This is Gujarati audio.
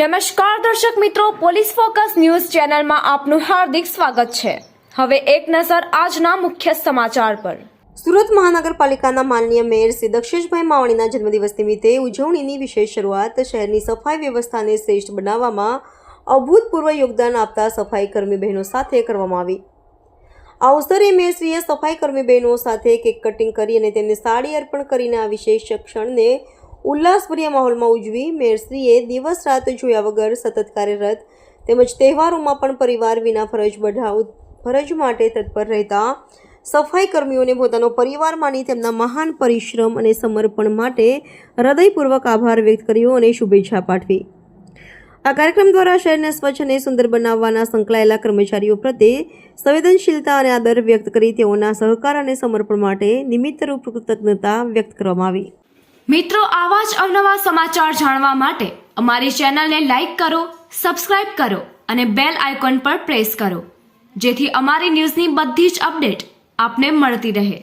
નમસ્કાર દર્શક મિત્રો, પોલીસ ફોકસ ન્યૂઝ ચેનલમાં આપનું હાર્દિક સ્વાગત છે। હવે એક નજર આજના મુખ્ય સમાચાર પર। સુરત મહાનગરપાલિકાના માનનીય મેયર શ્રી દક્ષેશભાઈ માવાણીના જન્મદિવસ નિમિત્તે ઉજવણીની વિશેષ શરૂઆત શહેરની સફાઈ વ્યવસ્થાને શ્રેષ્ઠ બનાવવામાં અભૂતપૂર્વ યોગદાન આપતા સફાઈ કર્મી બહેનો સાથે કરવામાં આવી। આ અવસરે મેયરશ્રીએ સફાઈ કર્મી બહેનો સાથે કેક કટિંગ કરી અને તેમને સાડી અર્પણ કરીને આ વિશેષ ક્ષણને ઉલ્લાસભર્યા માહોલમાં ઉજવી। મેયરશ્રીએ દિવસ રાત જોયા વગર સતત કાર્યરત તેમજ તહેવારોમાં પણ પરિવાર વિના ફરજ માટે તત્પર રહેતા સફાઈ કર્મીઓને પોતાનો પરિવાર માની તેમના મહાન પરિશ્રમ અને સમર્પણ માટે હૃદયપૂર્વક આભાર વ્યક્ત કર્યો અને શુભેચ્છા પાઠવી। આ કાર્યક્રમ દ્વારા શહેરને સ્વચ્છ અને સુંદર બનાવવાના સંકળાયેલા કર્મચારીઓ પ્રત્યે સંવેદનશીલતા અને આદર વ્યક્ત કરી તેઓના સહકાર અને સમર્પણ માટે નિમિત્તરૂપ કૃતજ્ઞતા વ્યક્ત કરવામાં આવી। મિત્રો, આવા જ અવનવા સમાચાર જાણવા માટે અમારી ચેનલને લાઈક કરો, સબસ્ક્રાઇબ કરો અને બેલ આઇકોન પર પ્રેસ કરો, જેથી અમારી ન્યૂઝની બધી જ અપડેટ આપને મળતી રહે।